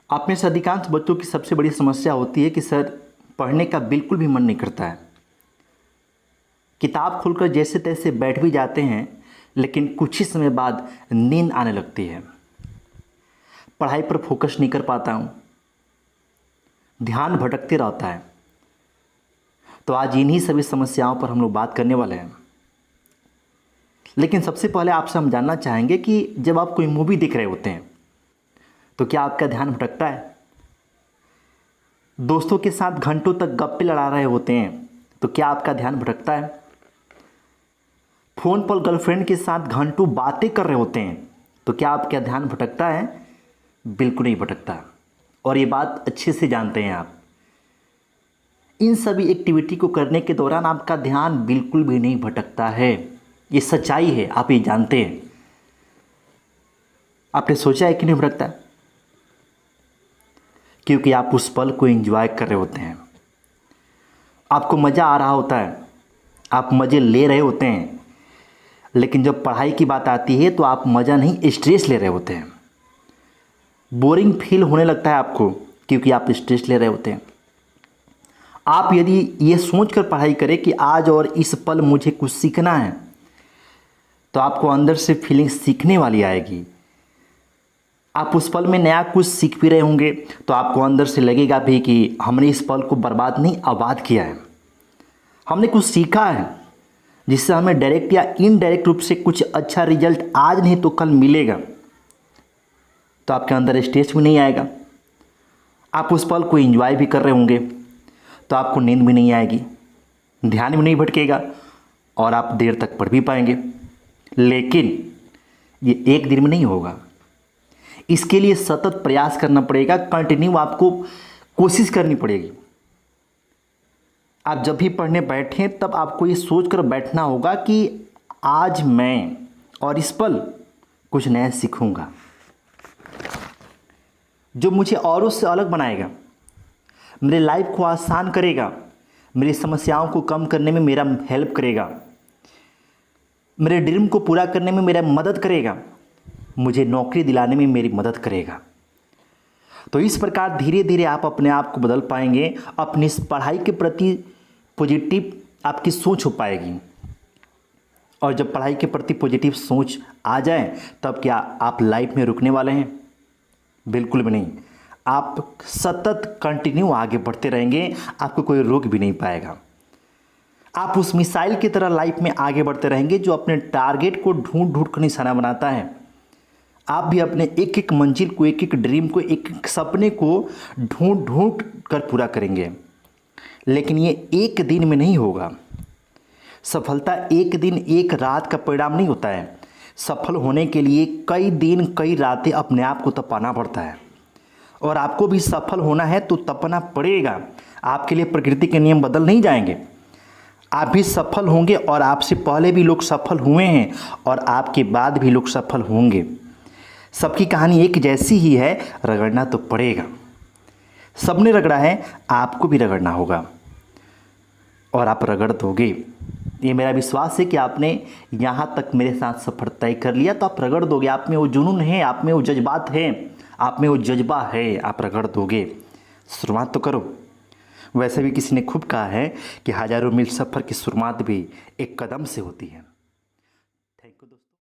आप में से अधिकांश बच्चों की सबसे बड़ी समस्या होती है कि सर पढ़ने का बिल्कुल भी मन नहीं करता है। किताब खोलकर जैसे तैसे बैठ भी जाते हैं, लेकिन कुछ ही समय बाद नींद आने लगती है। पढ़ाई पर फोकस नहीं कर पाता हूँ, ध्यान भटकते रहता है। तो आज इन्हीं सभी समस्याओं पर हम लोग बात करने वाले हैं। लेकिन सबसे पहले आपसे हम जानना चाहेंगे कि जब आप कोई मूवी देख रहे होते हैं तो क्या आपका ध्यान भटकता है? दोस्तों के साथ घंटों तक गप्पे लड़ा रहे होते हैं तो क्या आपका ध्यान भटकता है? फ़ोन पर गर्लफ्रेंड के साथ घंटों बातें कर रहे होते हैं तो क्या आपका ध्यान भटकता है? बिल्कुल नहीं भटकता। और ये बात अच्छे से जानते हैं आप। इन सभी एक्टिविटी को करने के दौरान आपका ध्यान बिल्कुल भी नहीं भटकता है। ये सच्चाई है, आप ये जानते हैं। आपने सोचा है कि नहीं भटकता? क्योंकि आप उस पल को एंजॉय कर रहे होते हैं, आपको मज़ा आ रहा होता है, आप मज़े ले रहे होते हैं। लेकिन जब पढ़ाई की बात आती है तो आप मज़ा नहीं, स्ट्रेस ले रहे होते हैं। बोरिंग फील होने लगता है आपको क्योंकि आप स्ट्रेस ले रहे होते हैं। आप यदि ये सोचकर पढ़ाई करें कि आज और इस पल मुझे कुछ सीखना है तो आपको अंदर से फीलिंग सीखने वाली आएगी। आप उस पल में नया कुछ सीख भी रहे होंगे तो आपको अंदर से लगेगा भी कि हमने इस पल को बर्बाद नहीं, आबाद किया है। हमने कुछ सीखा है जिससे हमें डायरेक्ट या इनडायरेक्ट रूप से कुछ अच्छा रिजल्ट आज नहीं तो कल मिलेगा। तो आपके अंदर स्ट्रेस भी नहीं आएगा, आप उस पल को एंजॉय भी कर रहे होंगे तो आपको नींद भी नहीं आएगी, ध्यान भी नहीं भटकेगा और आप देर तक पढ़ भी पाएंगे। लेकिन ये एक दिन में नहीं होगा। इसके लिए सतत प्रयास करना पड़ेगा, कंटिन्यू आपको कोशिश करनी पड़ेगी। आप जब भी पढ़ने बैठें तब आपको ये सोचकर बैठना होगा कि आज मैं और इस पल कुछ नया सीखूंगा जो मुझे औरों से अलग बनाएगा, मेरे लाइफ को आसान करेगा, मेरी समस्याओं को कम करने में मेरा हेल्प करेगा, मेरे ड्रीम को पूरा करने में मेरा मदद करेगा, मुझे नौकरी दिलाने में मेरी मदद करेगा। तो इस प्रकार धीरे धीरे आप अपने आप को बदल पाएंगे, अपनी इस पढ़ाई के प्रति पॉजिटिव आपकी सोच हो पाएगी। और जब पढ़ाई के प्रति पॉजिटिव सोच आ जाए तब क्या आप लाइफ में रुकने वाले हैं? बिल्कुल भी नहीं। आप सतत कंटिन्यू आगे बढ़ते रहेंगे, आपको कोई रोक भी नहीं पाएगा। आप उस मिसाइल की तरह लाइफ में आगे बढ़ते रहेंगे जो अपने टारगेट को ढूंढ ढूंढ कर निशाना बनाता है। आप भी अपने एक एक मंजिल को, एक एक ड्रीम को, एक एक सपने को ढूंढ ढूंढ कर पूरा करेंगे। लेकिन ये एक दिन में नहीं होगा। सफलता एक दिन एक रात का परिणाम नहीं होता है। सफल होने के लिए कई दिन कई रातें अपने आप को तपाना पड़ता है। और आपको भी सफल होना है तो तपना पड़ेगा। आपके लिए प्रकृति के नियम बदल नहीं जाएंगे। आप भी सफल होंगे और आपसे पहले भी लोग सफल हुए हैं और आपके बाद भी लोग सफल होंगे। सबकी कहानी एक जैसी ही है, रगड़ना तो पड़ेगा। सबने रगड़ा है, आपको भी रगड़ना होगा और आप रगड़ दोगे। ये मेरा विश्वास है कि आपने यहाँ तक मेरे साथ सफ़र तय कर लिया तो आप रगड़ दोगे। आप में वो जुनून है, आप में वो जज्बात है, आप में वो जज्बा है, आप रगड़ दोगे। शुरुआत तो करो। वैसे भी किसी ने खूब कहा है कि हज़ारों मील सफ़र की शुरुआत भी एक कदम से होती है।